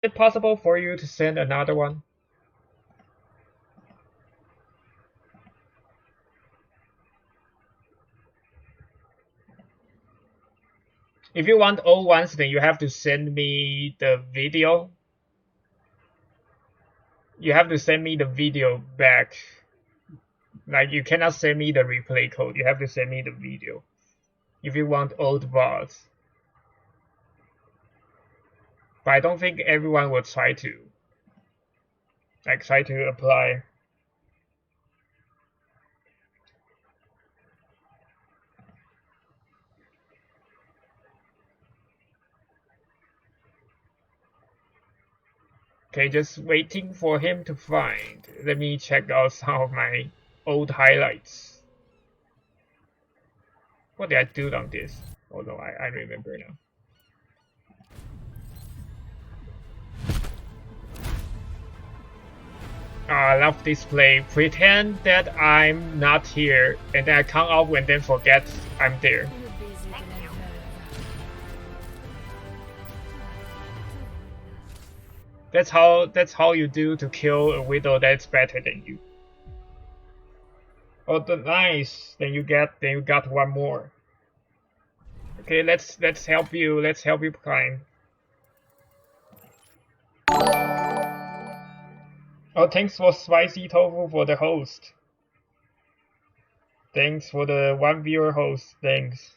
it possible for you to send another one? If you want old ones, then you have to send me the video. You have to send me the video back. Like, you cannot send me the replay code. You have to send me the video. If you want old bots. But I don't think everyone will try to. Like, try to apply. Okay, just waiting for him to find. Let me check out some of my old highlights. What did I do on this? Oh no, I remember now. I love this play. Pretend that I'm not here, and then I come out and then forget I'm there. That's how you do to kill a widow that's better than you. Oh, nice. Then you got one more. Okay, let's help you. Let's help you climb. Oh, thanks for spicy tofu for the host. Thanks for the one viewer host. Thanks.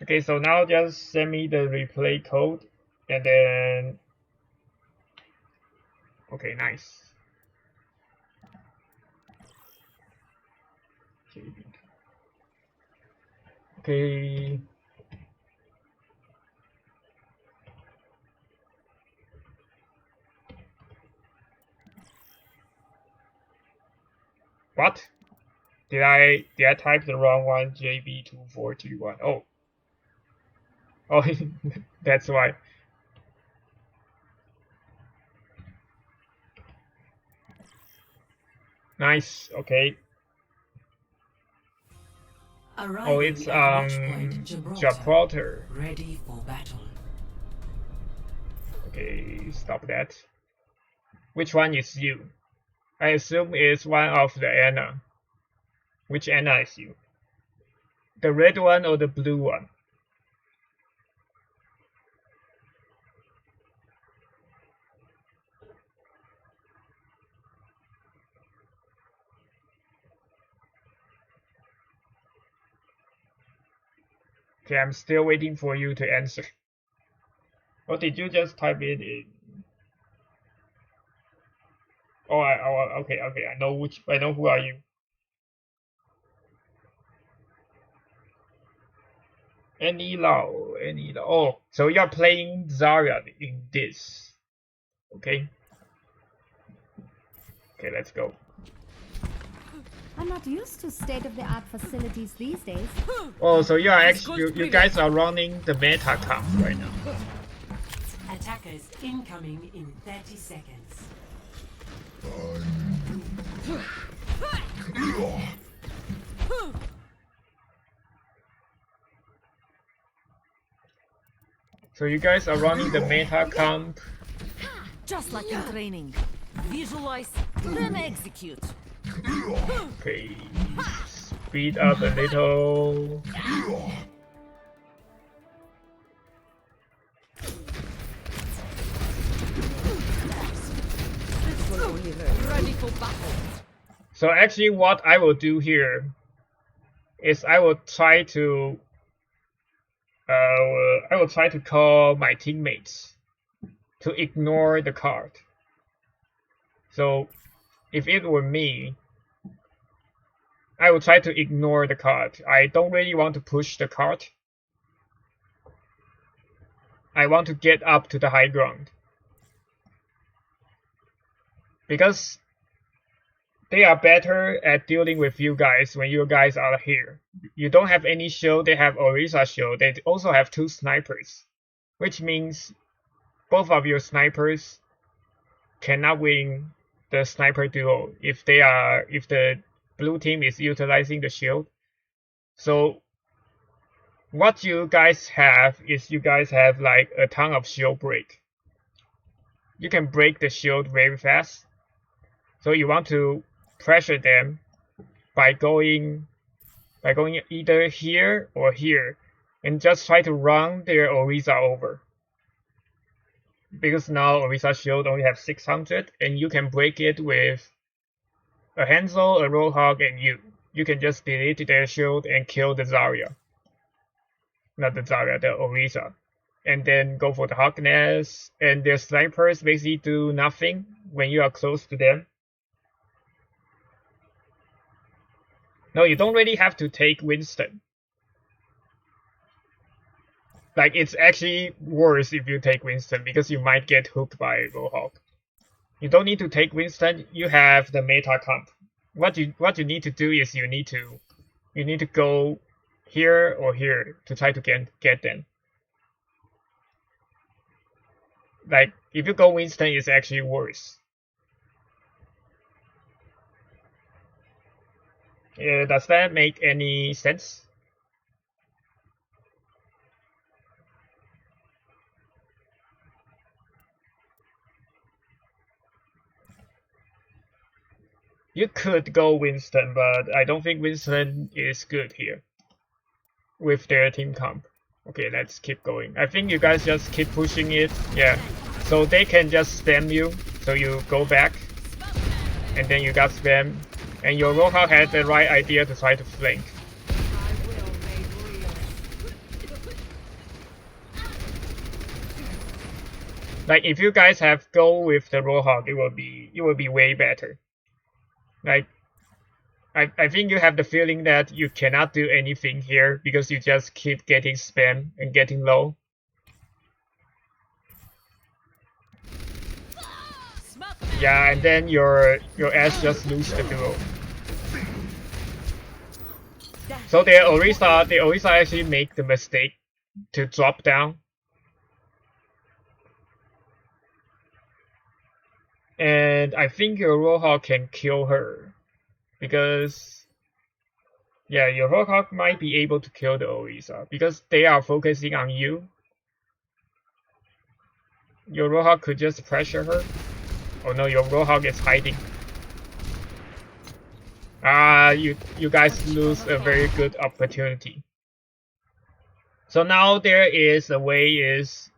Okay, so now just send me the replay code, and then. Okay, nice. Okay. What? Did I type the wrong one? JB2431. Oh. Oh, that's why. Nice. Okay. Oh, it's Gibraltar. Ready for battle. Okay, stop that. Which one is you? I assume it's one of the Anna. Which Anna is you? The red one or the blue one? Okay, I'm still waiting for you to answer. Or did you just type it in? Oh, okay. I know who are you. Any law. Oh, so you're playing Zarya in this. Okay. Okay, let's go. I'm not used to state-of-the-art facilities these days. Oh, so you are actually you guys are running the meta comp right now. Attackers incoming in 30 seconds. So you guys are running the meta comp. Just like in training. Visualize, then execute. Okay, speed up a little. Ready for battle. So actually what I will do here is I will try to call my teammates to ignore the card. So if it were me, I will try to ignore the card. I don't really want to push the card. I want to get up to the high ground. Because they are better at dealing with you guys when you guys are here. You don't have any shield, they have Orisa shield. They also have 2 snipers. Which means both of your snipers cannot win the sniper duel if the blue team is utilizing the shield. So what you guys have is you guys have like a ton of shield break. you can break the shield very fast. So you want to pressure them by going either here or here, and just try to run their Orisa over. Because now Orisa shield only have 600, and you can break it with a Hansel, a Roadhog, and you. You can just delete their shield and kill the Zarya. Not the Zarya, the Orisa. And then go for the Hawk Nest, and their snipers basically do nothing when you are close to them. No, you don't really have to take Winston. Like, it's actually worse if you take Winston, because you might get hooked by Roadhog. You don't need to take Winston, you have the meta comp. What you need to do is you need to go here or here to try to get them. Like, if you go Winston, it's actually worse. Does that make any sense? You could go Winston, but I don't think Winston is good here with their team comp. Okay, let's keep going. I think you guys just keep pushing it. Yeah, so they can just spam you. So you go back, and then you got spam. And your Roadhog had the right idea to try to flank. Like, if you guys have go with the Roadhog, it will be way better. Like, I think you have the feeling that you cannot do anything here because you just keep getting spam and getting low. Yeah, and then your ass just lose the duel. So they Orisa actually make the mistake to drop down. And I think your Roadhog can kill her. Because yeah, your Roadhog might be able to kill the Orisa because they are focusing on you. Your Roadhog could just pressure her. Oh no, your Roadhog is hiding. You guys lose a very good opportunity. So now there is a way is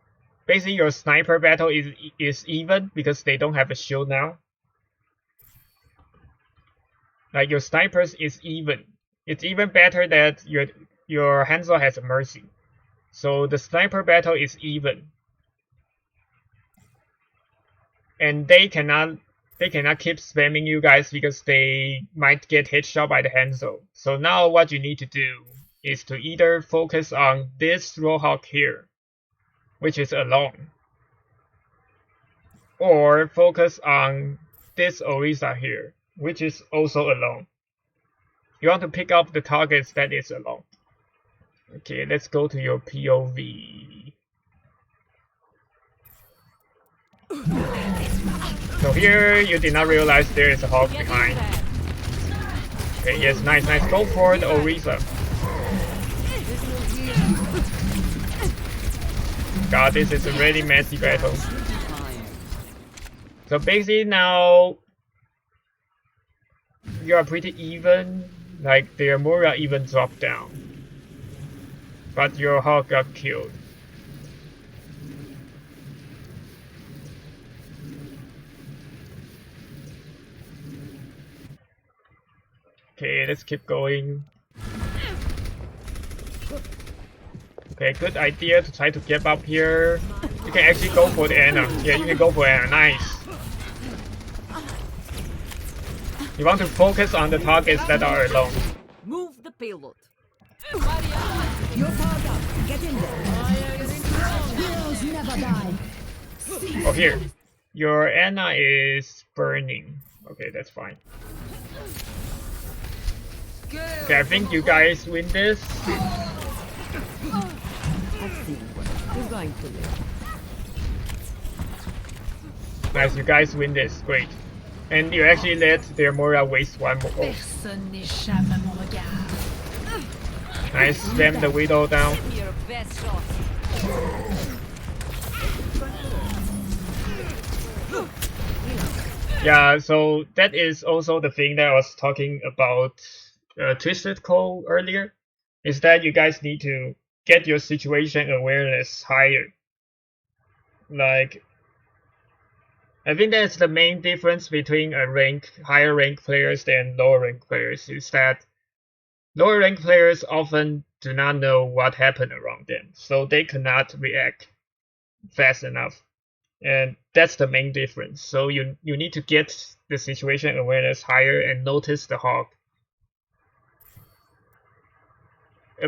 basically your sniper battle is even because they don't have a shield now. Like, your snipers is even. It's even better that your Hansel has a mercy. So the sniper battle is even. And they cannot keep spamming you guys because they might get headshot by the Hansel. So now what you need to do is to either focus on this Roadhog here, which is alone, or focus on this Orisa here, which is also alone. You want to pick up the targets that is alone. Okay, let's go to your POV. So here you did not realize there is a hog behind. Okay, yes, nice. Go for the Orisa. God, this is a really messy battle. So basically now you are pretty even. Like, their Moira even dropped down. But your hog got killed. Okay, let's keep going. Okay, good idea to try to get up here. You can actually go for the Anna. Yeah, you can go for Anna. Nice. You want to focus on the targets that are alone. Move the payload. You're powered up. Get in there. Heroes never die. Oh, here. Your Anna is burning. Okay, that's fine. Okay, I think you guys win this. Nice, you guys win this. Great. And you actually let their Moira waste one more. Oh. Nice, spam the Widow down. Your best shot. Yeah, so that is also the thing that I was talking about Twisted Code earlier, is that you guys need to get your situation awareness higher. Like, I think that's the main difference between higher rank players and lower rank players, is that lower rank players often do not know what happened around them, so they cannot react fast enough. And that's the main difference. So you need to get the situation awareness higher and notice the hog.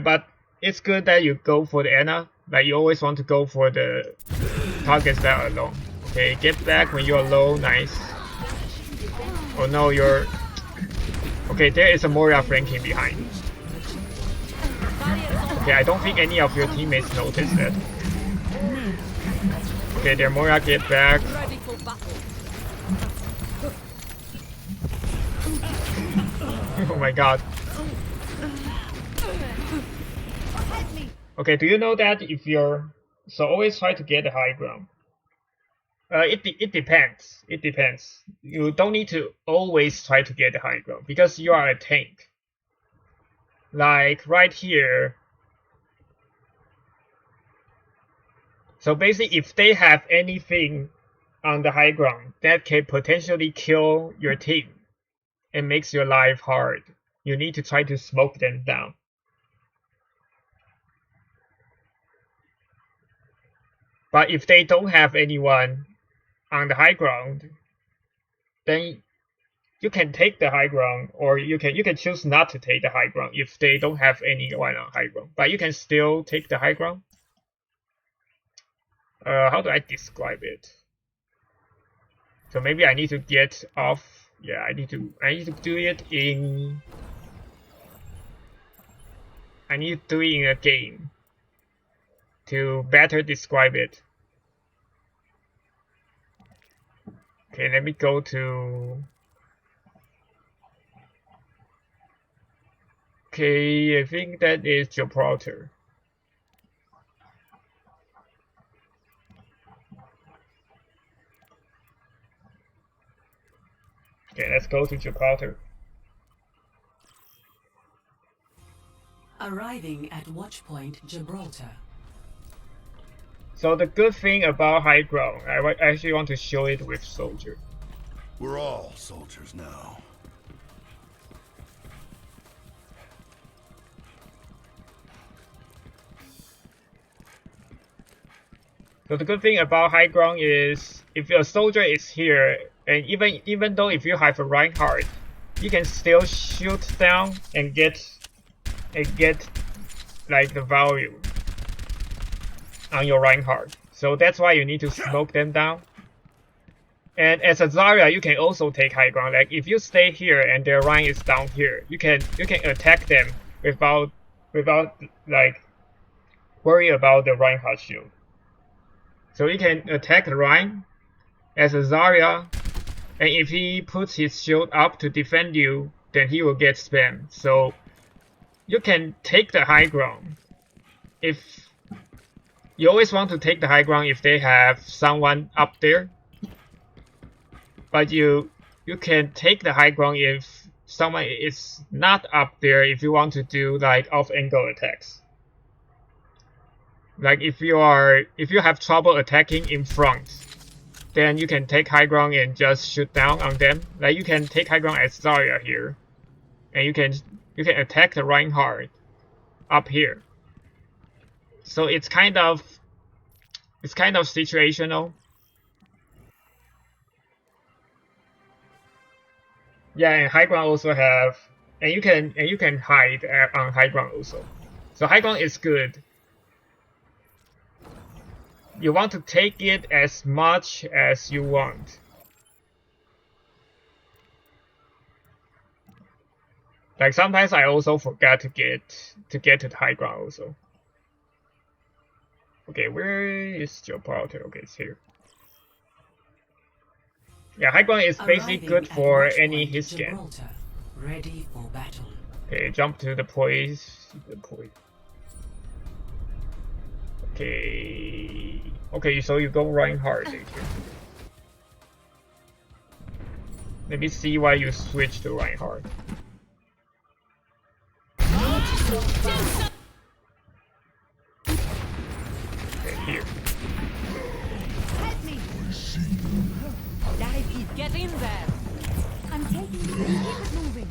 But it's good that you go for the Ana. Like, you always want to go for the targets that are low. Okay, get back when you're low. Nice. Oh no, you're... Okay, there is a Moria flanking behind. Okay, I don't think any of your teammates noticed that. Okay, their Moria get back. Ready for battle. Oh my god. Okay, do you know that if you're... So always try to get the high ground. It depends. It depends. You don't need to always try to get the high ground because you are a tank. Like right here. So basically, if they have anything on the high ground that can potentially kill your team and makes your life hard, you need to try to smoke them down. But if they don't have anyone on the high ground, then you can take the high ground, or you can choose not to take the high ground if they don't have anyone on high ground. But you can still take the high ground. How do I describe it? So maybe I need to get off. Yeah, I need to do it in. I need to do it in a game to better describe it. Okay, let me go to... Okay, I think that is Gibraltar. Okay, let's go to Gibraltar. Arriving at Watchpoint Gibraltar. So the good thing about high ground, I actually want to show it with soldier. We're all soldiers now. So the good thing about high ground is if your soldier is here, and even though if you have a Reinhardt, you can still shoot down and get like the value on your Reinhardt. So that's why you need to smoke them down. And as a Zarya, you can also take high ground. Like if you stay here and their Rein is down here, you can attack them without like worry about the Reinhardt shield. So you can attack the Rein as a Zarya, and if he puts his shield up to defend you, then he will get spammed. So you can take the high ground. If you always want to take the high ground if they have someone up there, but you can take the high ground if someone is not up there, if you want to do like off angle attacks. Like if you have trouble attacking in front, then you can take high ground and just shoot down on them. Like you can take high ground as Zarya here, and you can attack the Reinhardt up here. So it's kind of situational. Yeah, and high ground also have, and you can hide on high ground also. So high ground is good. You want to take it as much as you want. Like sometimes I also forget to get to the high ground also. Okay, where is Gibraltar? Okay, it's here. Yeah, high ground is basically good for any hit scan. Ready for battle. Okay, jump to the point. Okay, so you go Reinhardt later. Let me see why you switched to Reinhardt. Okay, here. Help me! Dive in. Get in there! I'm taking it. Keep it moving.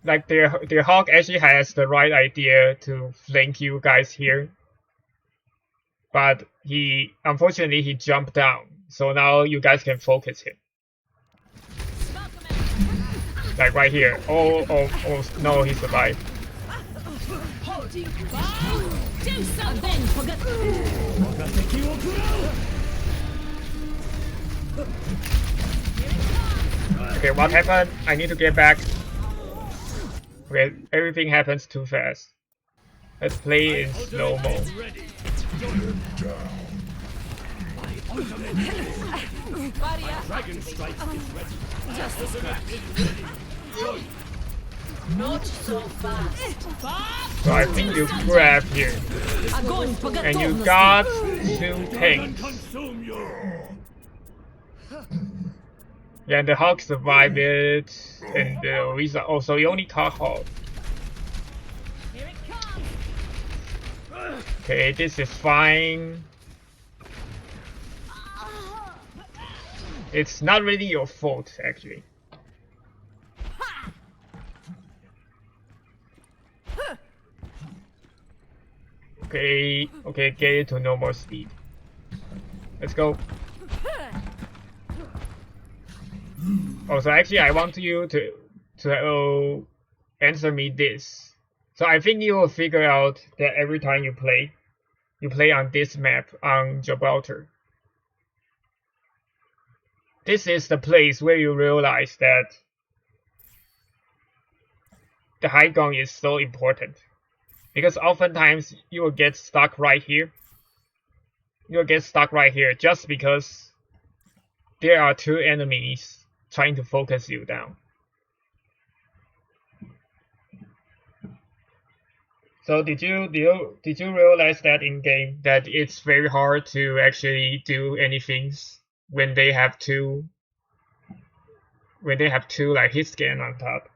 Like the Hawk actually has the right idea to flank you guys here, but unfortunately he jumped down, so now you guys can focus him. Like right here. Oh no, he survived. Do something! Forget. Okay, what happened? I need to get back. Okay, everything happens too fast. Let's play in slow-mo. Dragon strike is ready. Not so fast. So I think you grab here. And you got 2 tanks. Consume you. Yeah, the Hawk survived it. And the Lisa also, you only caught Hawk. Okay, this is fine. It's not really your fault, actually. Okay, get it to normal speed. Let's go. Oh, so actually I want you to answer me this. So I think you will figure out that every time you play on this map on Gibraltar. This is the place where you realize that the high ground is so important. Because oftentimes you will get stuck right here. You'll get stuck right here just because there are 2 enemies trying to focus you down. So did you realize that in game that it's very hard to actually do anything when they have 2 like hit scan on top?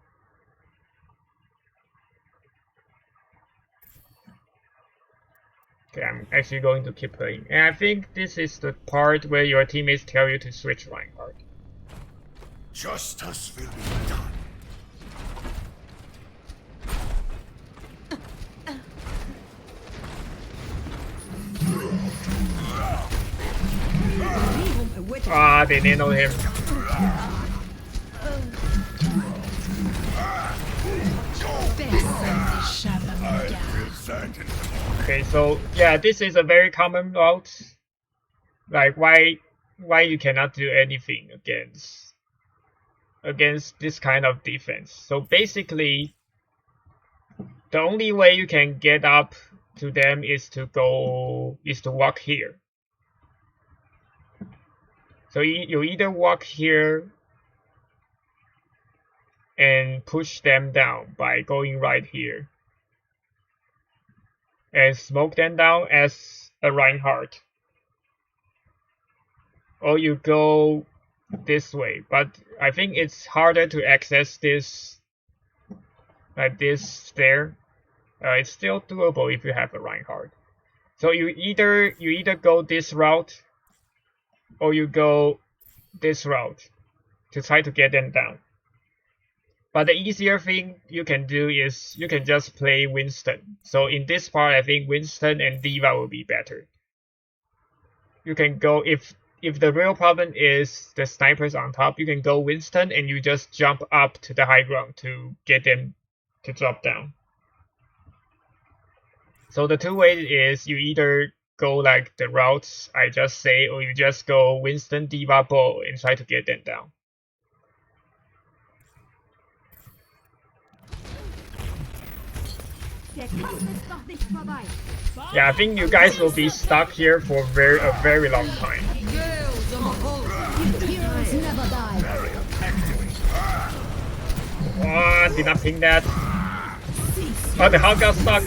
Okay, I'm actually going to keep playing. And I think this is the part where your teammates tell you to switch Reinhardt. Justice will be done. Ah, they nailed him. Okay, so yeah, this is a very common route. Like why you cannot do anything against this kind of defense. So basically, the only way you can get up to them is to walk here. So you either walk here and push them down by going right here and smoke them down as a Reinhardt, or you go this way. But I think it's harder to access this like this stair. It's still doable if you have a Reinhardt. So you either go this route or you go this route to try to get them down. But the easier thing you can do is you can just play Winston. So in this part, I think Winston and D.Va will be better. You can go, if the real problem is the snipers on top, you can go Winston and you just jump up to the high ground to get them to drop down. So the 2 ways is you either go like the routes I just say, or you just go Winston, D.Va, Bo and try to get them down. Yeah, I think you guys will be stuck here for a very long time. Oh, did not ping that. Oh, the Hawk got stuck.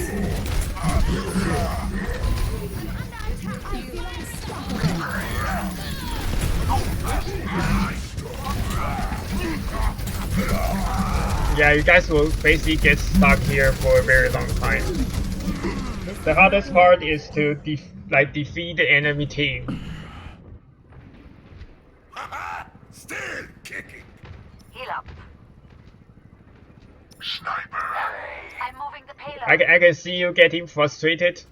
Yeah, you guys will basically get stuck here for a very long time. The hardest part is to defeat the enemy team. Still kicking. Heal up. Sniper. I'm moving the payload. I can see you getting frustrated.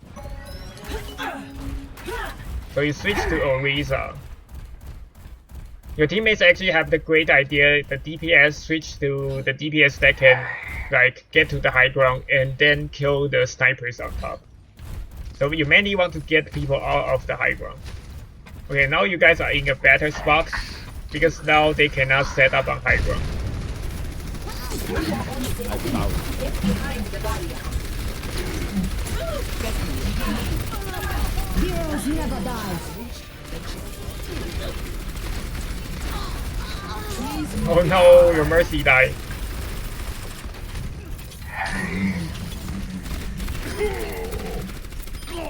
So you switch to Orisa. Your teammates actually have the great idea, the DPS switch to the DPS that can like get to the high ground and then kill the snipers on top. So you mainly want to get people out of the high ground. Okay, now you guys are in a better spot because now they cannot set up on high ground. Heroes never die. Oh no, your Mercy died.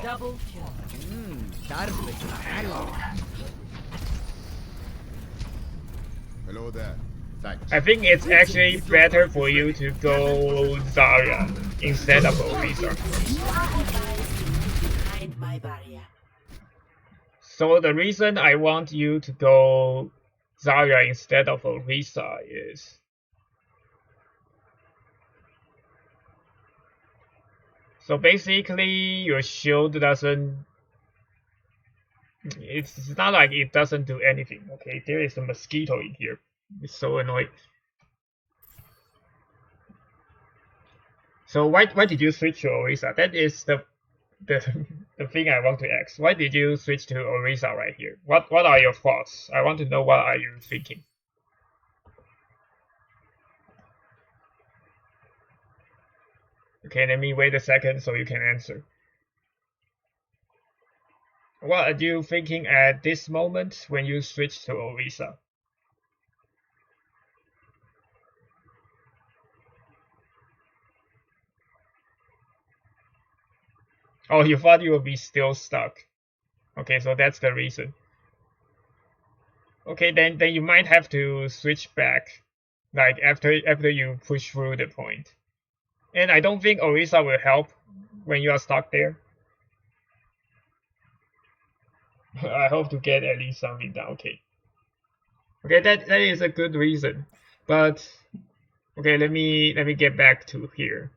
Double kill. Hello there. Thanks. I think it's actually better for you to go Zarya instead of Orisa. Behind my barrier. So the reason I want you to go Zarya instead of Orisa is so basically your shield doesn't, it's not like it doesn't do anything. Okay, there is a mosquito in here. It's so annoying. So why did you switch to Orisa? That is the the thing I want to ask. Why did you switch to Orisa right here? What are your thoughts? I want to know what are you thinking. Okay, let me wait a second so you can answer. What are you thinking at this moment when you switch to Orisa? Oh, you thought you would be still stuck. Okay, so that's the reason. Okay, then you might have to switch back, like after you push through the point. And I don't think Orisa will help when you are stuck there. I hope to get at least something done. Okay. Okay, that is a good reason. But okay, let me get back to here.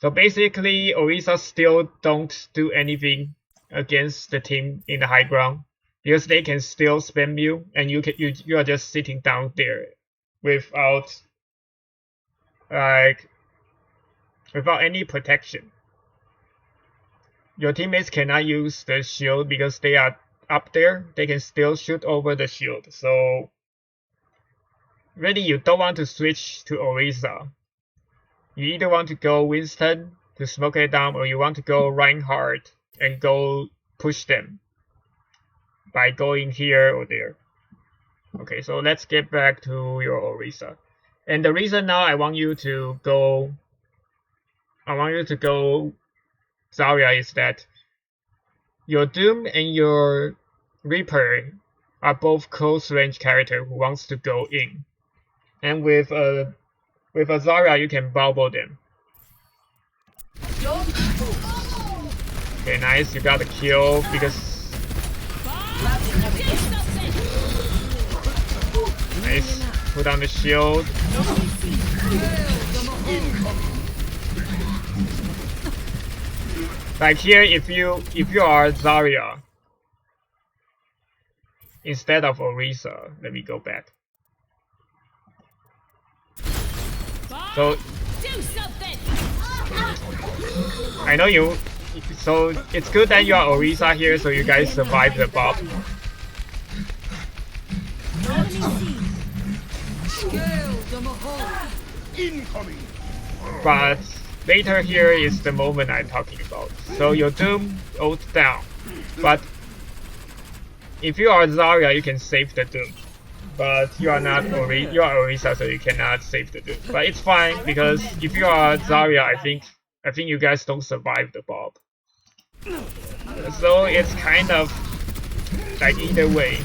So basically, Orisa still don't do anything against the team in the high ground because they can still spam you, and you are just sitting down there without without any protection. Your teammates cannot use the shield because they are up there. They can still shoot over the shield. So really, you don't want to switch to Orisa. You either want to go Winston to smoke it down, or you want to go Reinhardt and go push them by going here or there. Okay, so let's get back to your Orisa. And the reason now I want you to go Zarya is that your Doom and your Reaper are both close range character who wants to go in. And with a Zarya, you can bubble them. Okay, nice. You got a kill because. Nice. Put on the shield. Like here, if you are Zarya instead of Orisa, let me go back. So I know you. So it's good that you are Orisa here, so you guys survive the bomb. Incoming. But later here is the moment I'm talking about. So your Doom ult down, but if you are Zarya, you can save the Doom. But you are not you are Orisa, so you cannot save the Doom. But it's fine because if you are Zarya, I think you guys don't survive the bomb. So it's kind of like either way.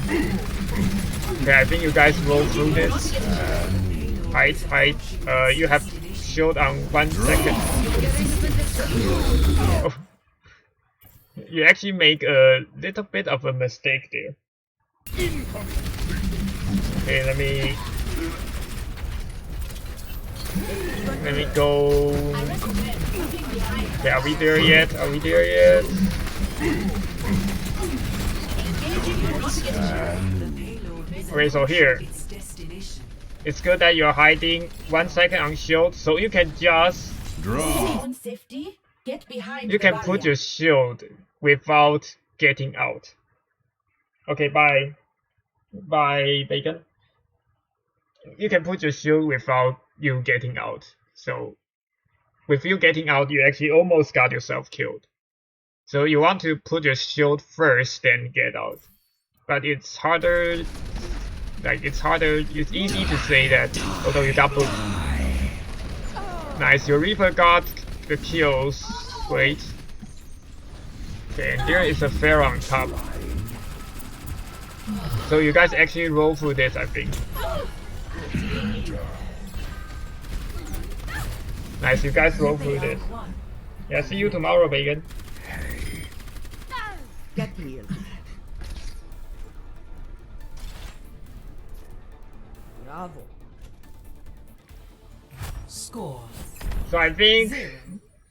Okay, I think you guys roll through this. Hide. You have shield on 1 second. Oh. You actually make a little bit of a mistake there. Okay, let me go. Okay, are we there yet? Are we there yet? Okay, so here. It's good that you're hiding 1 second on shield, so you can just you can put your shield without getting out. Okay, bye Bacon. You can put your shield without you getting out. So with you getting out, you actually almost got yourself killed. So you want to put your shield first, then get out. But it's harder. It's easy to say that, although you got both. Nice, your Reaper got the kills. Wait. Okay, and there is a Pharaoh on top. So you guys actually roll through this, I think. Nice, you guys roll through this. Yeah, see you tomorrow, Bacon. Get healed. Bravo. Score So I think,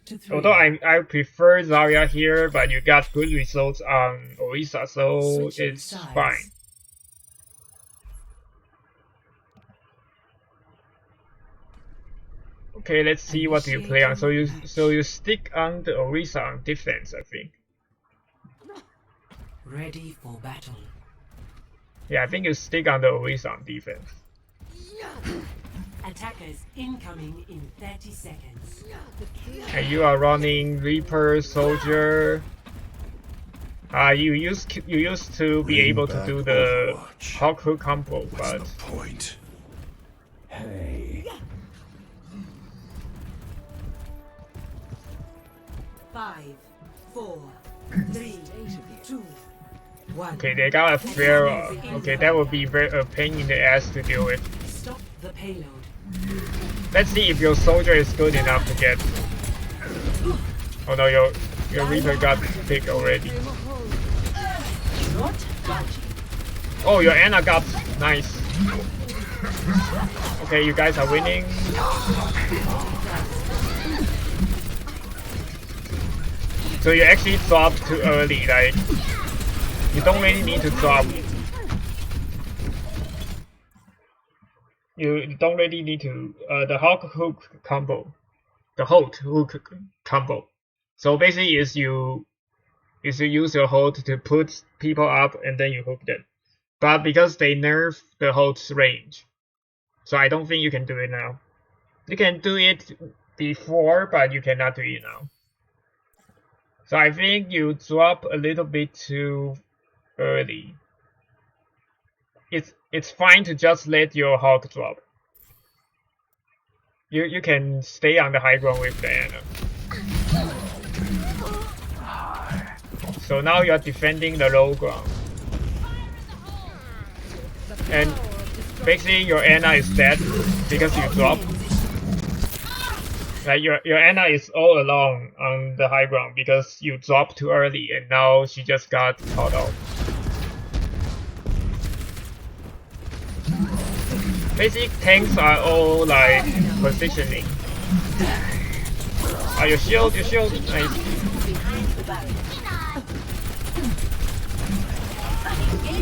0-3. although I prefer Zarya here, but you got good results on Orisa, so Switching it's sides. fine. Okay, let's see what you play on. So you stick on the Orisa on defense, I think. Ready for battle. Yeah, I think you stick on the Orisa on defense. Attackers incoming in 30 seconds. And you are running Reaper, Soldier. You used to be able to do the Hawk Hook combo, but Point. Hey. 5, 4, 3, 2, 1. okay, they got a Pharaoh. Okay, that would be a pain in the ass to deal with. Stop the payload. Let's see if your soldier is good enough to get. Oh no, your Reaper got picked already. Not budging. Oh, your Anna got nice. Okay, you guys are winning. So you actually dropped too early, like you don't really need to drop. You don't really need to the Hawk Hook combo, the Holt Hook combo. So basically, is you use your hold to put people up and then you hook them. But because they nerf the Holt's range, so I don't think you can do it now. You can do it before, but you cannot do it now. So I think you drop a little bit too early. It's fine to just let your Hawk drop. You can stay on the high ground with Diana. So now you're defending the low ground. And basically your Anna is dead because you dropped. Like your Anna is all alone on the high ground because you dropped too early and now she just got caught out. Basic tanks are all like positioning. Your shield, nice.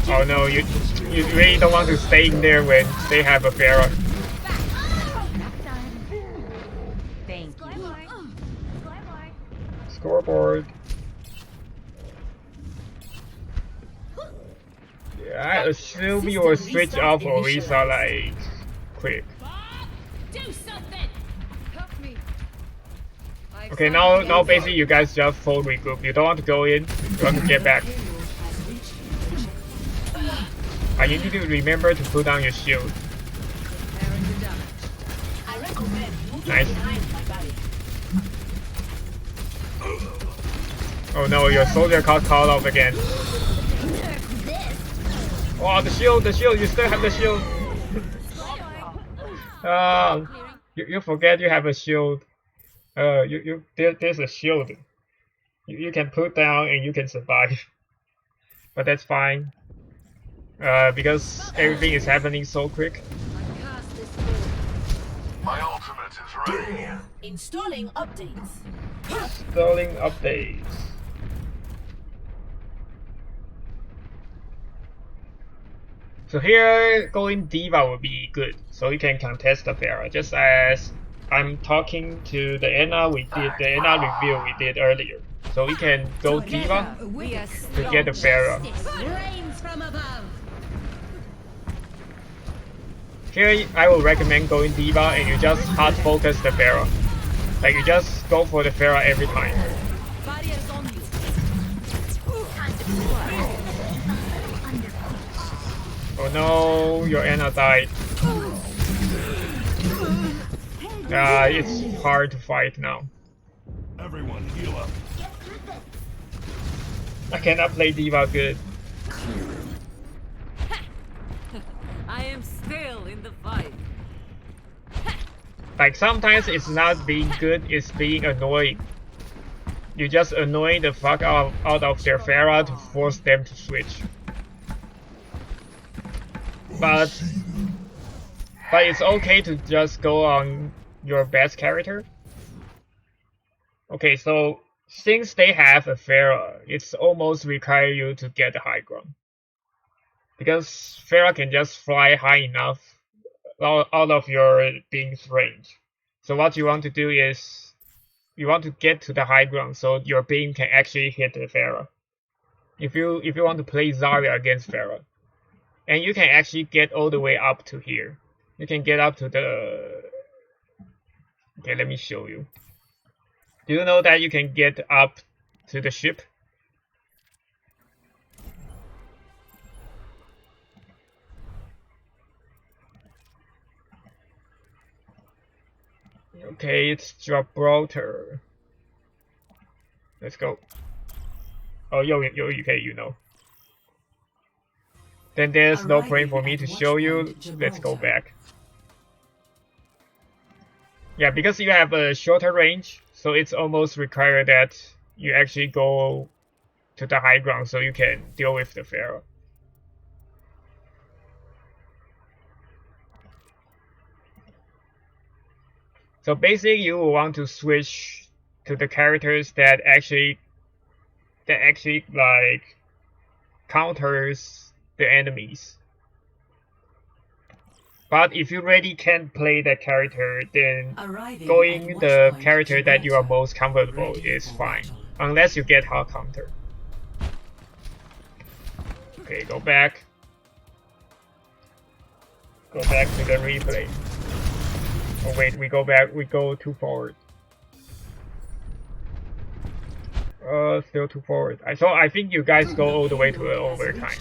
Oh no, you really don't want to stay in there when they have a Pharaoh. Thank you. Scoreboard. Yeah, I assume you will switch off Orisa like quick. Do something. Help me. Okay, now basically you guys just full regroup. You don't want to go in, you want to get back. You need to remember to put down your shield. Nice. Oh no, your soldier got called off again. Oh, the shield, you still have the shield. You forget you have a shield. There's a shield. You can put down and you can survive. But that's fine. Because everything is happening so quick. My ultimate is ready. Installing updates. Installing updates. So here, going Diva would be good, so you can contest the Pharah. Just as I'm talking to the Anna, the Anna review we did earlier. So we can go Diva to get the Pharah. Rains from above. Here, I will recommend going Diva and you just hard focus the Pharah. Like you just go for the Pharah every time. Barriers on you. Oh no, your Anna died. It's hard to fight now. Everyone heal up. I cannot play Diva good. I am still in the fight. Like sometimes it's not being good, it's being annoying. You just annoy the fuck out of their Pharah to force them to switch. But it's okay to just go on your best character. Okay, so since they have a Pharah, it's almost require you to get the high ground. Because Pharah can just fly high enough out of your being's range. So what you want to do is you want to get to the high ground so your being can actually hit the Pharah. If you want to play Zarya against Pharah, and you can actually get all the way up to here. You can get up to the. Okay, let me show you. Do you know that you can get up to the ship? Okay, it's Gibraltar. Let's go. Oh, okay, you know. Then there's no point for me to show you. Let's go back. Yeah, because you have a shorter range, so it's almost required that you actually go to the high ground so you can deal with the Pharah. So basically, you will want to switch to the characters that actually like counters the enemies. But if you really can't play that character, then going the character that you are most comfortable is fine, unless you get hard counter. Okay, go back. Go back to the replay. Oh wait, we go too forward. Still too forward. I think you guys go all the way to the overtime.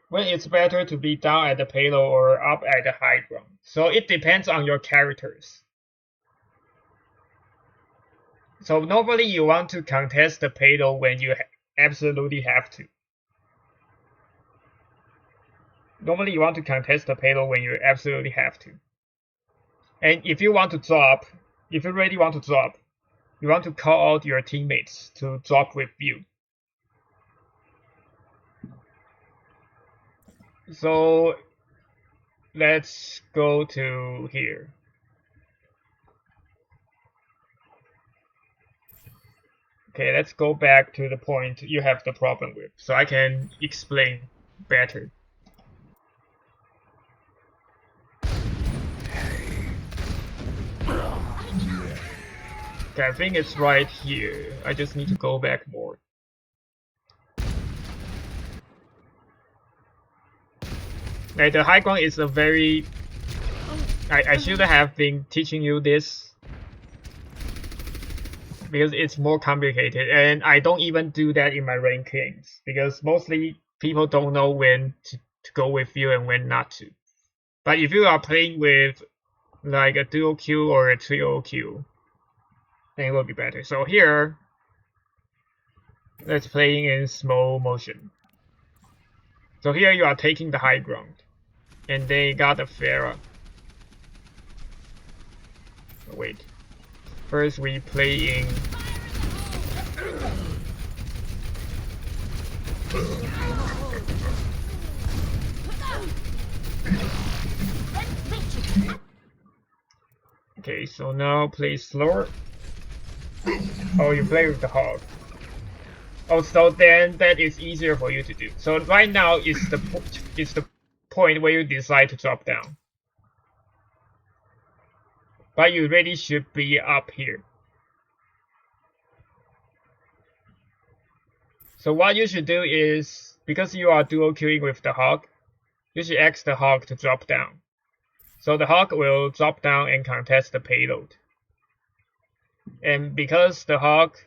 When it's better to be down at the payload or up at the high ground. So it depends on your characters. So normally you want to contest the payload when you absolutely have to. Normally you want to contest the payload when you absolutely have to. And if you want to drop, if you really want to drop, you want to call out your teammates to drop with you. So let's go to here. Okay, let's go back to the point you have the problem with, so I can explain better. Okay, I think it's right here. I just need to go back more. Like the high ground is a very... I should have been teaching you this because it's more complicated, and I don't even do that in my rankings because mostly people don't know when to go with you and when not to. But if you are playing with like a dual Q or a trio Q, then it will be better. So here, let's play in small motion. So here you are taking the high ground, and they got a Pharah. Wait, first we play in. Okay, so now play slower. Oh, you play with the hog. Oh, so then that is easier for you to do. So right now is the point where you decide to drop down. But you really should be up here. So what you should do is, because you are dual queuing with the hog, you should ask the hog to drop down. So the hog will drop down and contest the payload. And because the hog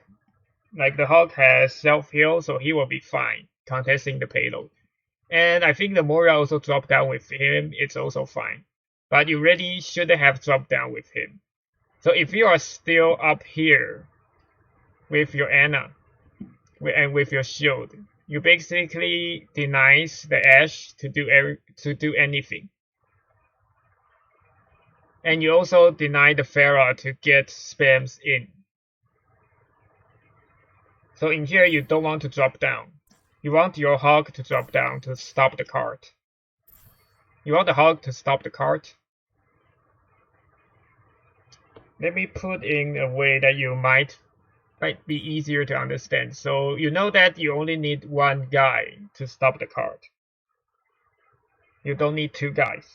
has self-heal, so he will be fine contesting the payload. And I think the Moira also dropped down with him, it's also fine. But you really shouldn't have dropped down with him. So if you are still up here with your Ana and with your shield, you basically denies the Ashe to do anything. And you also deny the Pharah to get spams in. So in here you don't want to drop down. You want your hog to drop down to stop the cart. You want the hog to stop the cart. Let me put in a way that you might be easier to understand. So you know that you only need one guy to stop the cart. You don't need two guys.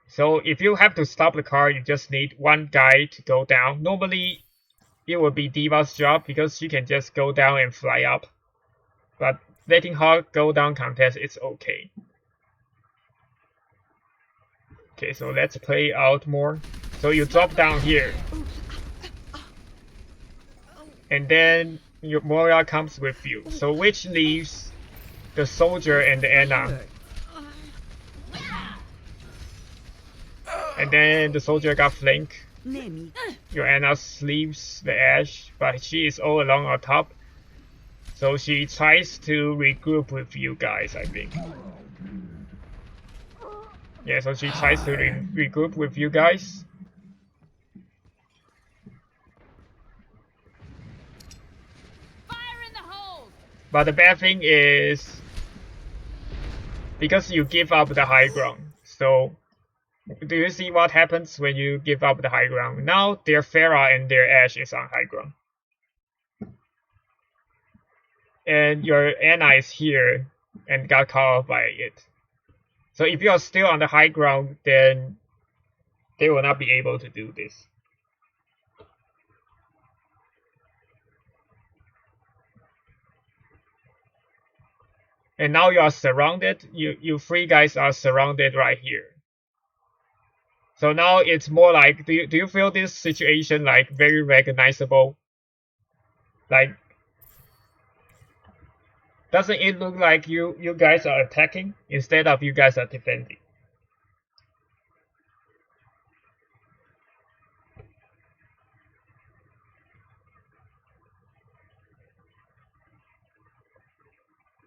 So if you have to stop the car, you just need one guy to go down. Normally, it will be D.Va's job because she can just go down and fly up. But letting her go down contest is okay. Okay, so let's play out more. So you drop down here. And then your Moira comes with you. So which leaves the soldier and the Ana. And then the soldier got flank. Your Ana leaves the Ashe, but she is all alone on top. So she tries to regroup with you guys, I think. Yeah, so she tries to regroup with you guys. Fire in the hole! But the bad thing is, because you give up the high ground. So do you see what happens when you give up the high ground? Now their Pharah and their Ashe is on high ground. And your Ana is here and got caught off by it. So if you are still on the high ground, then they will not be able to do this. And now you are surrounded. You three guys are surrounded right here. So now it's more like, do you feel this situation like very recognizable? Like, doesn't it look like you guys are attacking instead of you guys are defending?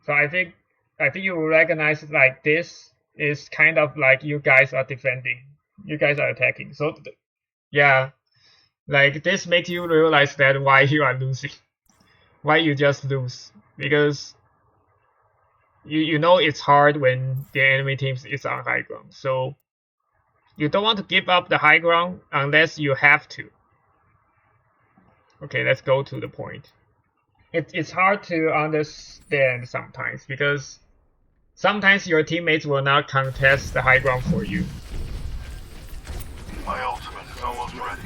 So I think you will recognize like this is kind of like you guys are defending. You guys are attacking. So yeah, like this makes you realize that why you are losing. Why you just lose. Because you know it's hard when the enemy team is on high ground. So you don't want to give up the high ground unless you have to. Okay, let's go to the point. It's hard to understand sometimes because sometimes your teammates will not contest the high ground for you. My ultimate is almost ready.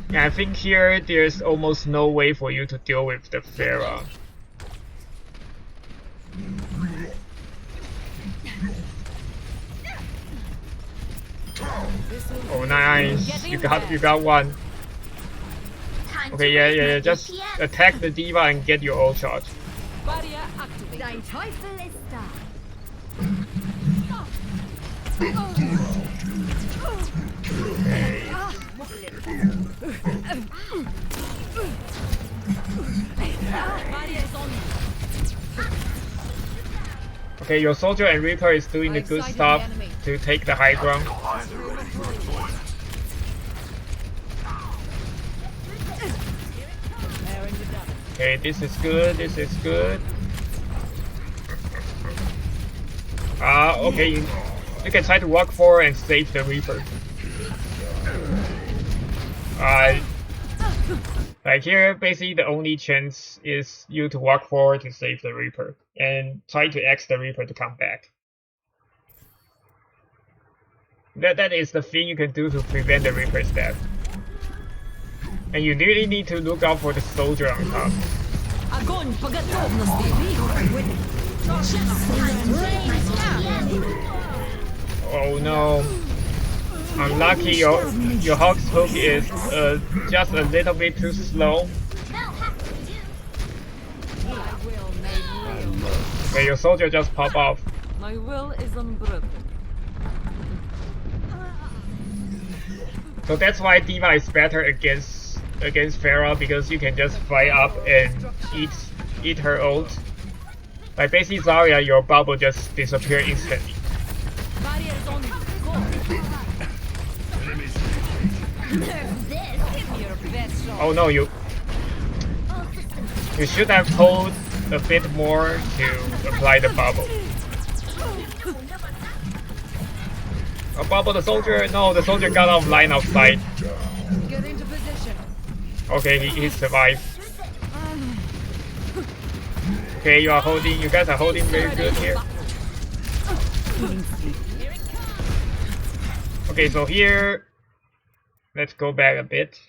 And I think here there's almost no way for you to deal with the Pharah. Oh nice, you got one. Okay, yeah. Just attack the diva and get your ult charge. Barrier activated. Dein Teufel ist da. Barrier is on. Okay, your soldier and Reaper is doing the good stuff to take the high ground. Okay, this is good. Okay, you can try to walk forward and save the Reaper. Like here, basically the only chance is you to walk forward to save the Reaper and try to X the Reaper to come back. That is the thing you can do to prevent the Reaper's death. And you really need to look out for the soldier on top. Огонь по готовности. Oh no. Unlucky, your Hawk's hook is just a little bit too slow. Okay, your soldier just pop off. My will is unbroken. So that's why Diva is better against Pharah, because you can just fly up and eat her ult. Like basically Zarya, your bubble just disappear instantly. Barrier is on. Go. Give me your best shot. Oh no, you should have hold a bit more to apply the bubble. A bubble the soldier? No, the soldier got out of line of sight. Get into position. Okay, he survived. Okay, you guys are holding very good here. Okay, so here, let's go back a bit.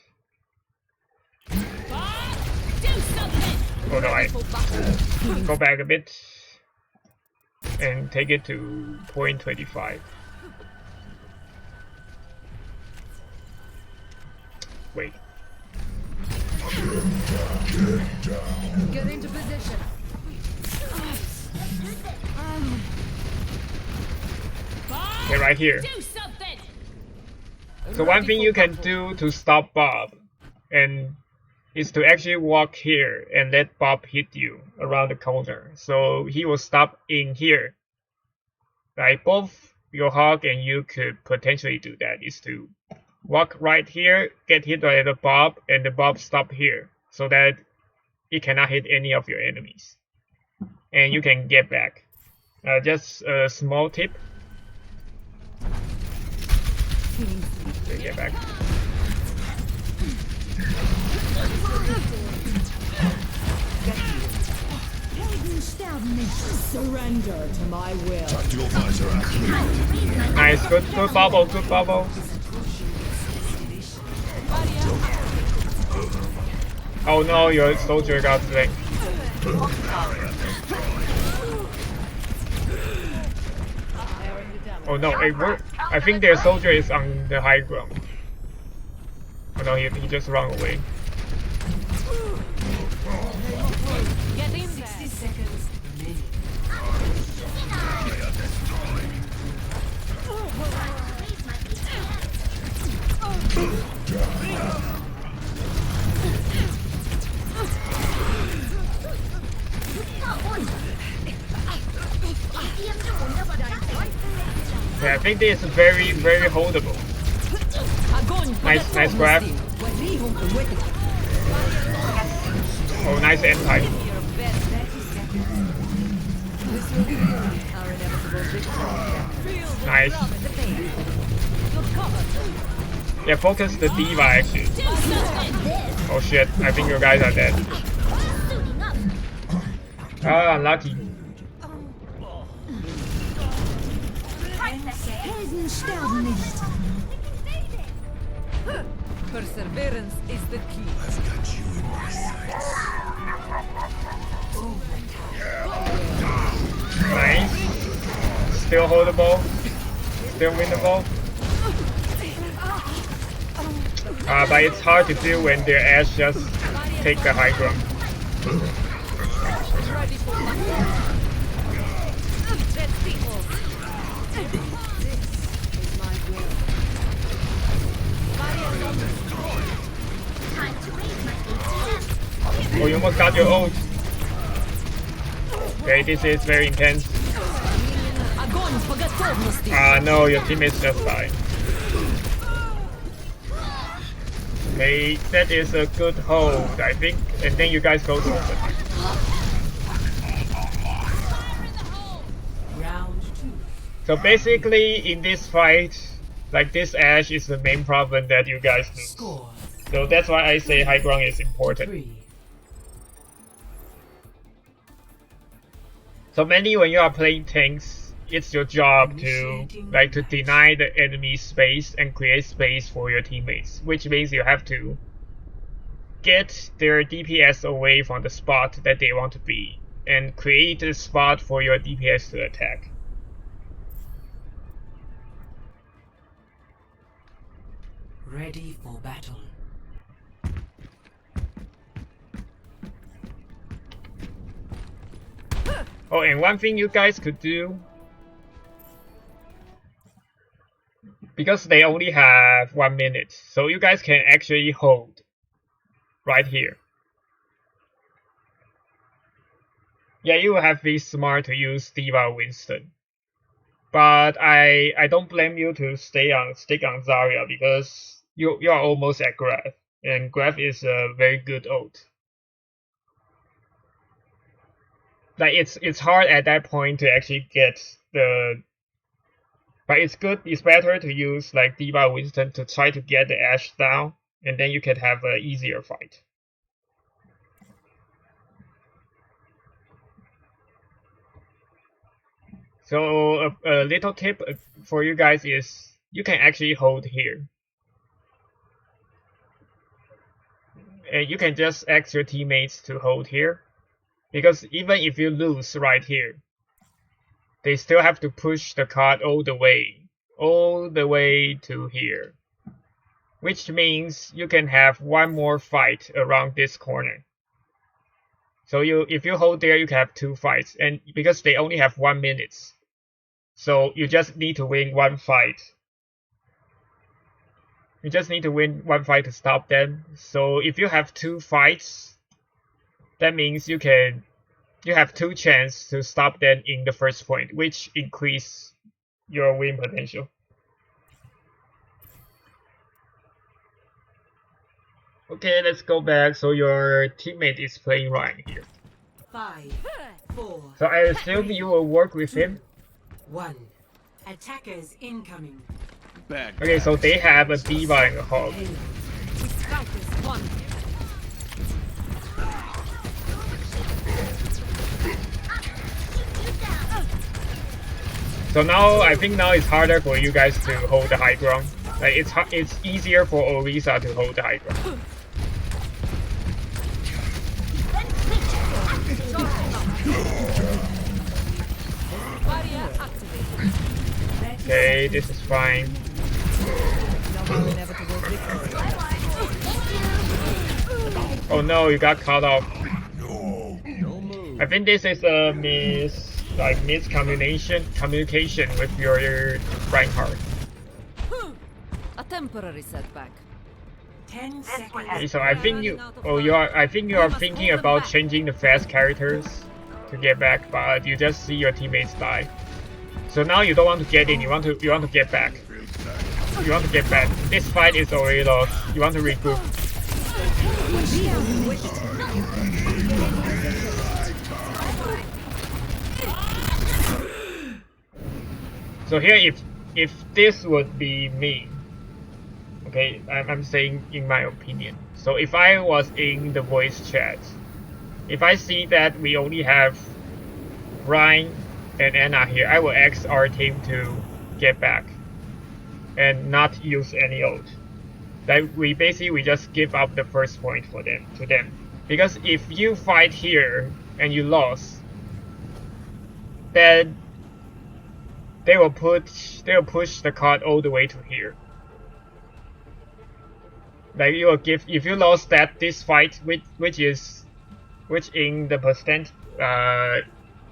Oh no, I go back a bit and take it to 0.25. Wait. Get into position. Okay, right here. So one thing you can do to stop Bob is to actually walk here and let Bob hit you around the corner. So he will stop in here. Right? Both your Hawk and you could potentially do that, is to walk right here, get hit by the Bob, and the Bob stop here, so that it cannot hit any of your enemies. And you can get back. Just a small tip. Okay, get back. Surrender to my will. Tactical visor activated. Nice, good bubble, good bubble. Oh no, your soldier got flanked. Oh no, I think their soldier is on the high ground. Oh no, he just ran away. Get in there. 60 seconds remaining. Yeah, I think this is very, very holdable. Nice grab. Oh, nice anti. Nice. Yeah, focus the diva actually. Oh shit, I think you guys are dead. Ah, unlucky. Helden sterben nicht. Perseverance is the key. I've got you in my sights. Nice. Still holdable. Still winnable. But it's hard to do when their Ashe just take the high ground. Ready for battle. Dead people. This is my will. Barriers are destroyed. Time to raise my ATS. Oh, you almost got your ult. Okay, this is very intense. Огонь по готовности. No, your teammates just died. Okay, that is a good hold, I think. And then you guys go to open. Round 2. So basically, in this fight, like this Ashe is the main problem that you guys lose. Score So that's why I say high ground is important. 3. So mainly when you are playing tanks, it's your job to deny the enemy space and create space for your teammates, which means you have to get their DPS away from the spot that they want to be and create a spot for your DPS to attack. Ready for battle. Oh, and one thing you guys could do, because they only have 1 minute, so you guys can actually hold right here. Yeah, you have to be smart to use D.Va Winston, but I don't blame you to stick on Zarya because you are almost at Graph, and Graph is a very good ult. Like it's hard at that point to actually get the, but it's better to use like D.Va Winston to try to get the Ashe down, and then you can have an easier fight. So a little tip for you guys is you can actually hold here. And you can just ask your teammates to hold here. Because even if you lose right here, they still have to push the card all the way to here. Which means you can have one more fight around this corner. So if you hold there, you can have 2 fights, and because they only have 1 minute, so you just need to win 1 fight. You just need to win 1 fight to stop them. So if you have 2 fights, that means you have 2 chances to stop them in the first point, which increase your win potential. Okay, let's go back. So your teammate is playing Ryan here. 5, 4, So I assume you will work with him. 1. Attackers incoming. Bad. Okay, so they have a D.Va and a Hog. Hail. We scout this one. So now I think now it's harder for you guys to hold the high ground. Like it's easier for Orisa to hold the high ground. Barrier activated. Okay, this is fine. Oh no, you got cut off. No. No move. I think this is a miscommunication with your Reinhardt. A temporary setback. 10 seconds. Okay, so I think you are thinking about changing the fast characters to get back, but you just see your teammates die. So now you don't want to get in, you want to get back. You want to get back. This fight is already lost. You want to regroup. So here, if this would be me, okay, I'm saying in my opinion. So if I was in the voice chat, if I see that we only have Ryan and Anna here, I will ask our team to get back and not use any ult. Like we just give up the first point to them. Because if you fight here and you lost, then they will push the card all the way to here. Like you will give if you lost this fight, which in the percent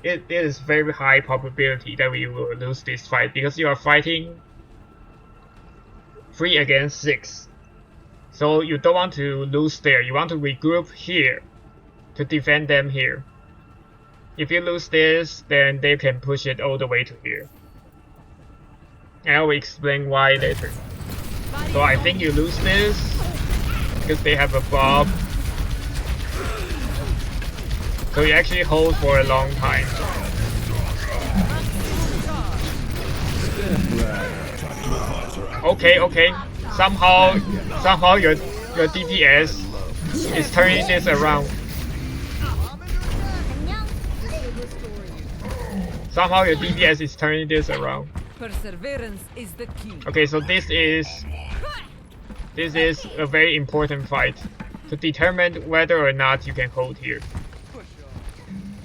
it is very high probability that we will lose this fight because you are fighting 3 against 6. So you don't want to lose there. You want to regroup here to defend them here. If you lose this, then they can push it all the way to here. And I will explain why later. So I think you lose this because they have a bomb. So you actually hold for a long time. Okay. Somehow your DPS is turning this around. Somehow your DPS is turning this around. Perseverance is the key. Okay, so this is a very important fight to determine whether or not you can hold here.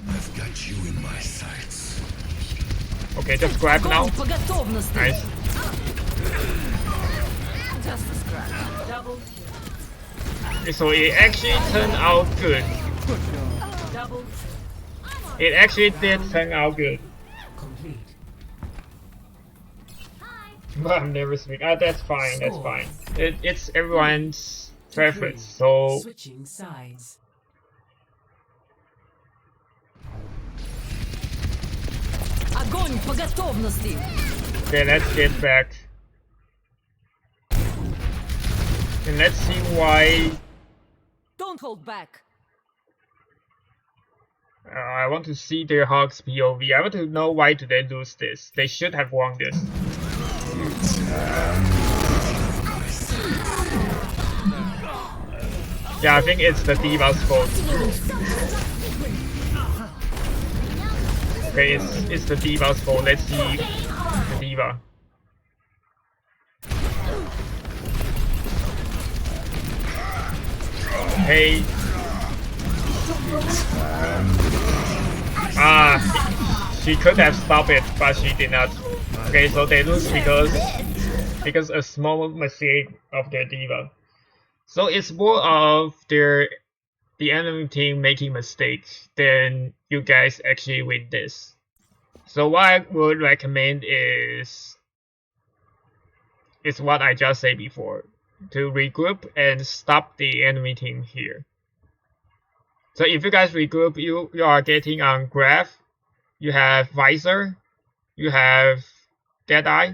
I've got you in my sights. Okay, just grab now. По готовности. Nice. Just a scratch. Double kill. Okay, so it actually turned out good. Double kill. It actually did turn out good. Complete. But I'm never speaking. That's fine. That's fine. It's everyone's preference. So Switching sides. Огонь по готовности. okay, let's get back. And let's see why. Don't hold back. I want to see their Hawks POV. I want to know why do they lose this. They should have won this. Yeah, I think it's the D.Va's fault. Okay, it's the D.Va's fault. Let's see the D.Va. Hey. She could have stopped it, but she did not. Okay, so they lose because a small mistake of their D.Va. So it's more of the enemy team making mistakes than you guys actually win this. So what I would recommend is what I just said before, to regroup and stop the enemy team here. So if you guys regroup, you are getting on Graph, you have Visor, you have Deadeye,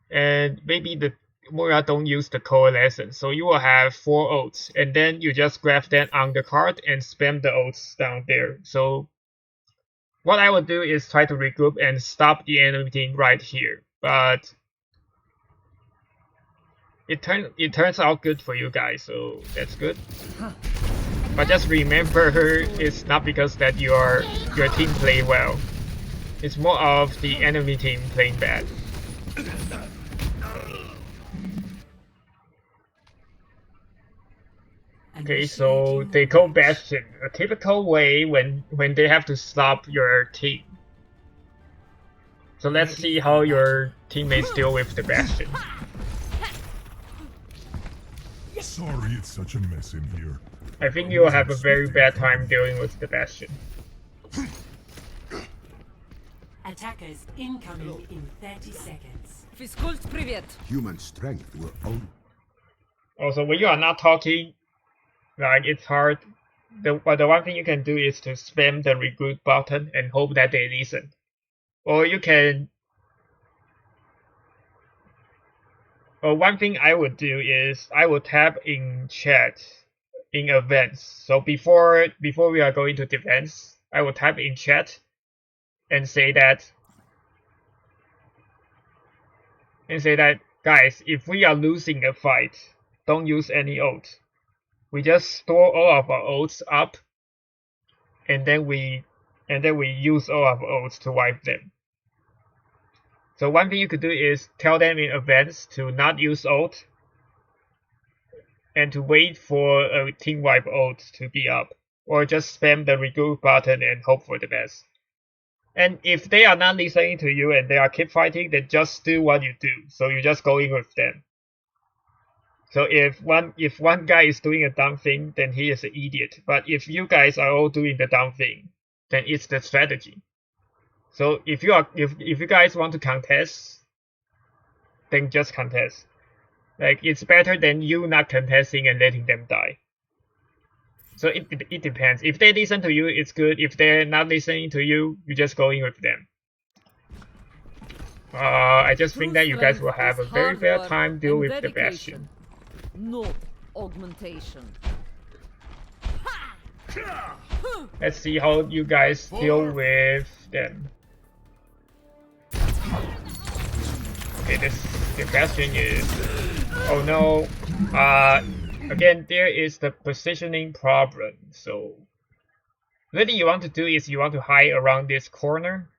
and maybe the Moira don't use the coalescence, so you will have 4 ults, and then you just grab them on the card and spam the ults down there. So what I would do is try to regroup and stop the enemy team right here, but it turns out good for you guys, so that's good. But just remember, it's not because that your team play well. It's more of the enemy team playing bad. Okay, so they go Bastion, a typical way when they have to stop your team. So let's see how your teammates deal with the Bastion. Sorry it's such a mess in here. I think you'll have a very bad time dealing with the Bastion. Attackers incoming in 30 seconds. Физкульт, привет. Human strength will own. Also, when you are not talking, like it's hard. But the one thing you can do is to spam the regroup button and hope that they listen. Or you can. Or one thing I would do is I would tap in chat in advance. So before we are going to defense, I will type in chat and say that guys, if we are losing a fight, don't use any ult. We just store all of our ults up, and then we use all of our ults to wipe them. So one thing you could do is tell them in advance to not use ult and to wait for a team wipe ult to be up, or just spam the regroup button and hope for the best. And if they are not listening to you and they are keep fighting, then just do what you do. So you just go in with them. So if one guy is doing a dumb thing, then he is an idiot. But if you guys are all doing the dumb thing, then it's the strategy. So if you guys want to contest, then just contest. Like it's better than you not contesting and letting them die. So it depends. If they listen to you, it's good. If they're not listening to you, you just go in with them. I just think that you guys will have a very bad time deal with the Bastion. Not augmentation. Let's see how you guys deal with them. Okay, the Bastion is... Oh no. Again, there is the positioning problem. So, what you want to do is you want to hide around this corner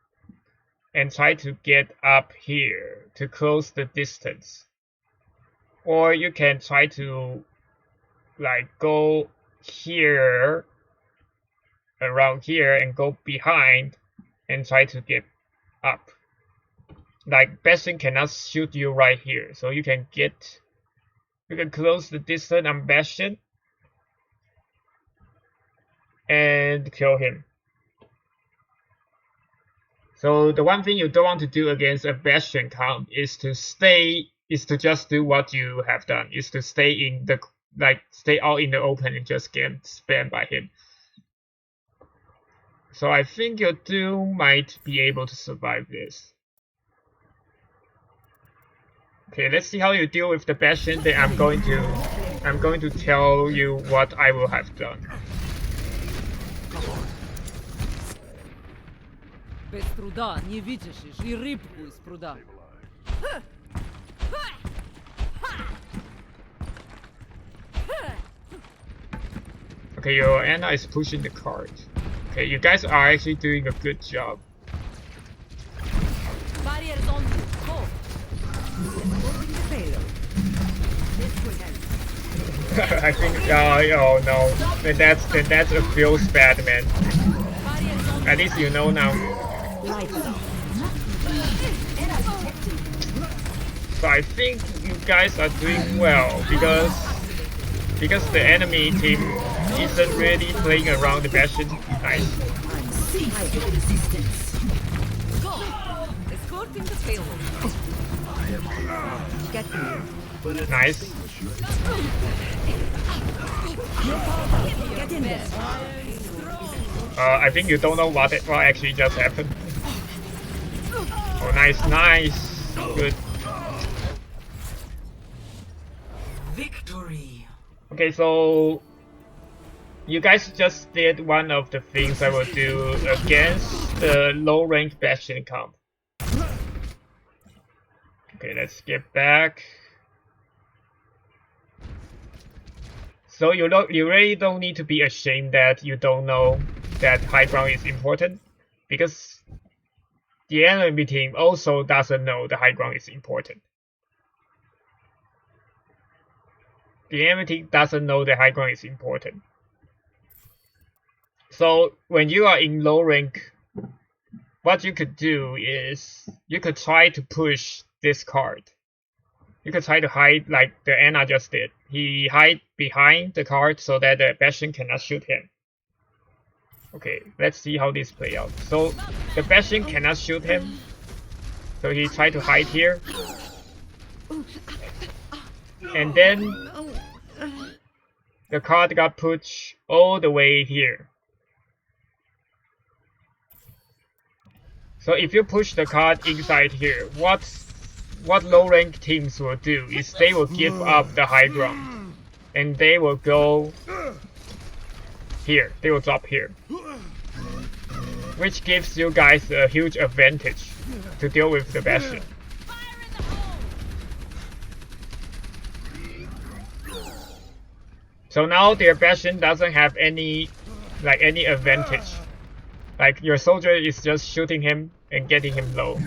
and try to get up here to close the distance. Or you can try to like go here, around here, and go behind and try to get up. Like Bastion cannot shoot you right here, so you can close the distance on Bastion and kill him. So the one thing you don't want to do against a Bastion comp is to just do what you have done, is to stay out in the open and just get spammed by him. So I think your duo might be able to survive this. Okay, let's see how you deal with the Bastion. Then I'm going to tell you what I will have done. Без труда не вытащишь и рыбку из пруда. Okay, your Anna is pushing the cart. Okay, you guys are actually doing a good job. Barriers on you. Go. I think oh no, then that's a feels bad, man. At least you know now. So I think you guys are doing well because the enemy team isn't really playing around the Bastion. Nice. Escorting the payload. Nice. Get in there. I think you don't know what actually just happened. Oh, nice. Good. Victory. Okay, so you guys just did one of the things I will do against the low-ranked Bastion comp. Okay, let's get back. So you really don't need to be ashamed that you don't know that high ground is important, because the enemy team also doesn't know the high ground is important. The enemy team doesn't know the high ground is important. So when you are in low rank, what you could do is you could try to push this card. You could try to hide like the Anna just did. He hide behind the card so that the Bastion cannot shoot him. Okay, let's see how this play out. So the Bastion cannot shoot him, so he tried to hide here. And then the card got pushed all the way here. So if you push the card inside here, what low rank teams will do is they will give up the high ground and they will go here. They will drop here, which gives you guys a huge advantage to deal with the Bastion. So now their Bastion doesn't have any advantage. Like your soldier is just shooting him and getting him low.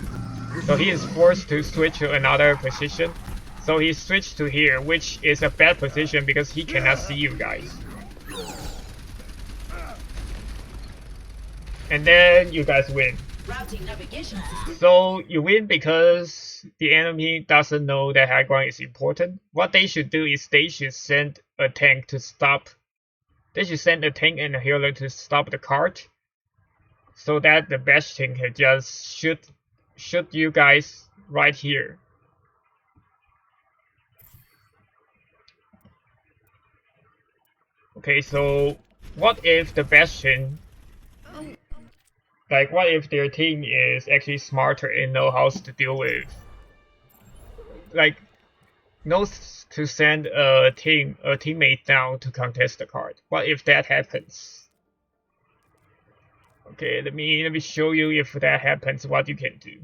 So he is forced to switch to another position. So he switched to here, which is a bad position because he cannot see you guys. And then you guys win. Routing navigation system. So you win because the enemy doesn't know that high ground is important. What they should do is they should send a tank to stop. They should send a tank and a healer to stop the cart, so that the Bastion can just shoot you guys right here. Okay, so what if the Bastion, like what if their team is actually smarter and know how to deal with, like knows to send a teammate down to contest the card? What if that happens? Okay, let me show you if that happens what you can do.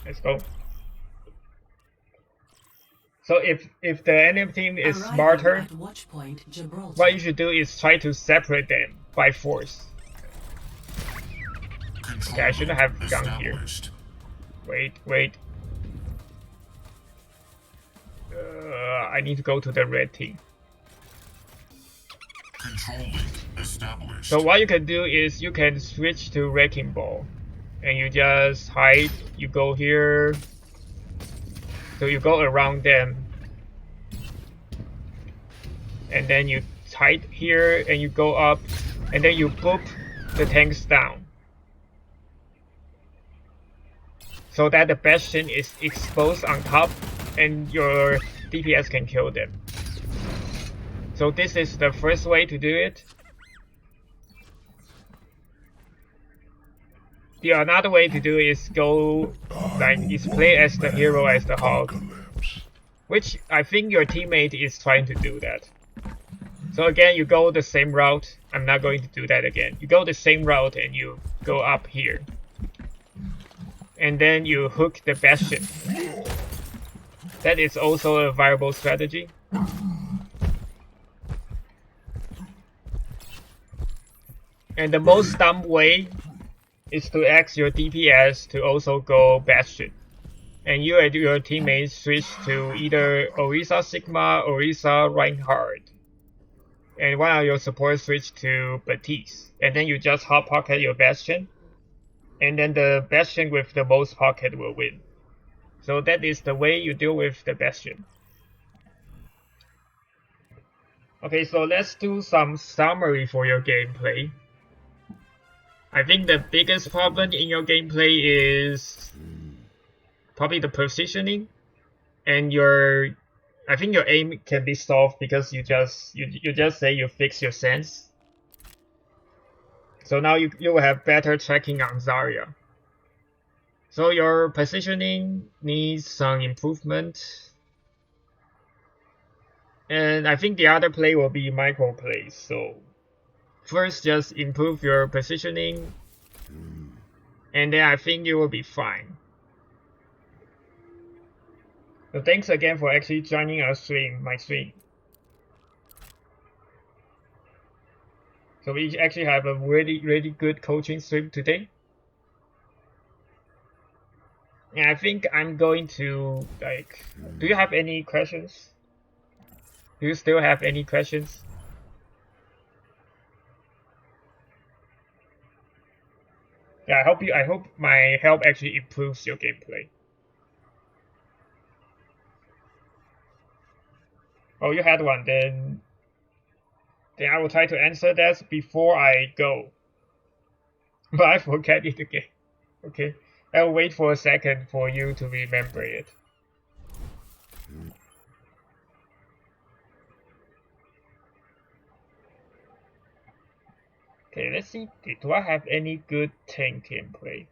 Let's go. So if the enemy team is Arrival smarter, at Watch Point, Gibraltar. what you should do is try to separate them by force. Okay, I shouldn't have gone here. Wait. I need to go to the red team. Control link established. So what you can do is you can switch to Wrecking Ball, and you just hide. You go here. So you go around them, and then you hide here, and you go up, and then you boop the tanks down, so that the Bastion is exposed on top, and your DPS can kill them. So this is the first way to do it. The another way to do is go is play as the hero, as the hog, which I think your teammate is trying to do that. So again, you go the same route. I'm not going to do that again. You go the same route and you go up here, and then you hook the Bastion. That is also a viable strategy. And the most dumb way is to ask your DPS to also go Bastion, and you and your teammates switch to either Orisa Sigma, Orisa Reinhardt, and one of your supports switch to Batiste, and then you just hot pocket your Bastion, and then the Bastion with the most pocket will win. So that is the way you deal with the Bastion. Okay, so let's do some summary for your gameplay. I think the biggest problem in your gameplay is probably the positioning, and I think your aim can be solved because you just say you fix your sense. So now you will have better tracking on Zarya. So your positioning needs some improvement. And I think the other play will be micro plays. So first just improve your positioning, and then I think you will be fine. So thanks again for actually joining my stream. So we actually have a really good coaching stream today. And I think I'm going to do you have any questions? Do you still have any questions? Yeah, I hope my help actually improves your gameplay. Oh, you had one, then I will try to answer that before I go. But I forget it again. Okay, I will wait for a second for you to remember it. Okay, let's see. Do I have any good tank gameplay?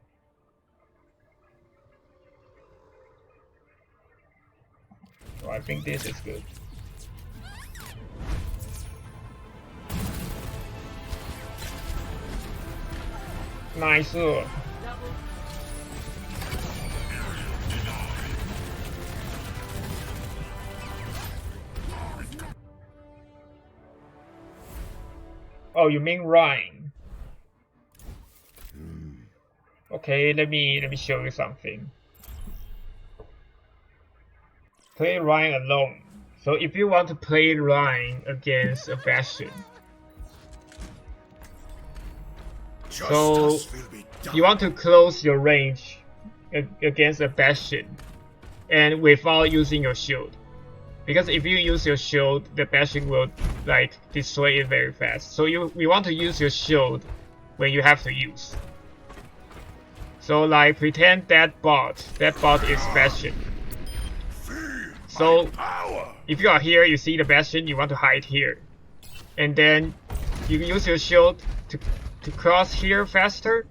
So I think this is good. Nice. Oh, you mean Ryan? Okay, let me show you something. Play Ryan alone. So if you want to play line against a Bastion, so Justice will be done. you want to close your range against a Bastion and without using your shield. Because if you use your shield, the Bastion will like destroy it very fast. So we want to use your shield when you have to use. So like pretend that bot is Bastion. So if you are here, you see the Bastion, you want to hide here. And then you use your shield to cross here faster.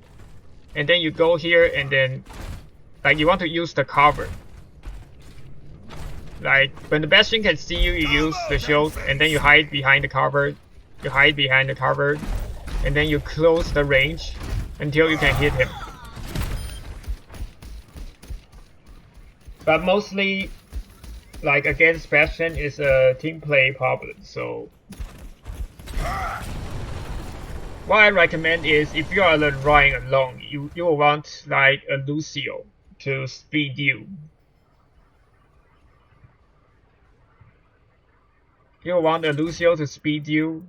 And then you go here and then like you want to use the cover. Like when the Bastion can see you, you use the shield and then you hide behind the cover. You hide behind the cover. And then you close the range until you can hit him. But mostly like against Bastion is a team play problem, so what I recommend is if you are running alone, you will want like a Lucio to speed you. You want a Lucio to speed you.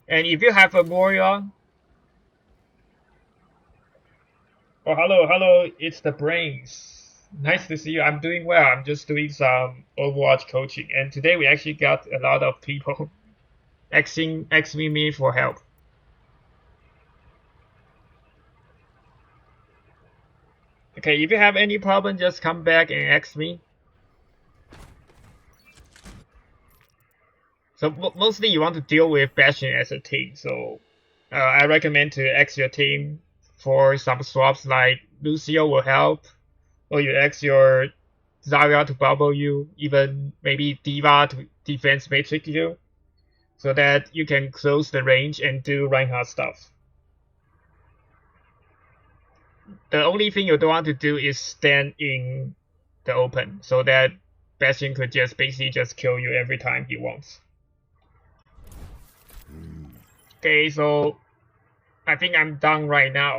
And if you have a Moria, oh hello, it's the brains. Nice to see you. I'm doing well. I'm just doing some Overwatch coaching, and today we actually got a lot of people asking me for help. Okay, if you have any problem, just come back and ask me. So mostly you want to deal with Bastion as a team, so I recommend to ask your team for some swaps like Lucio will help. Or you ask your Zarya to bubble you, even maybe Diva to defense matrix you, so that you can close the range and do Reinhardt stuff. The only thing you don't want to do is stand in the open, so that Bastion could just basically just kill you every time he wants. Okay, so I think I'm done right now.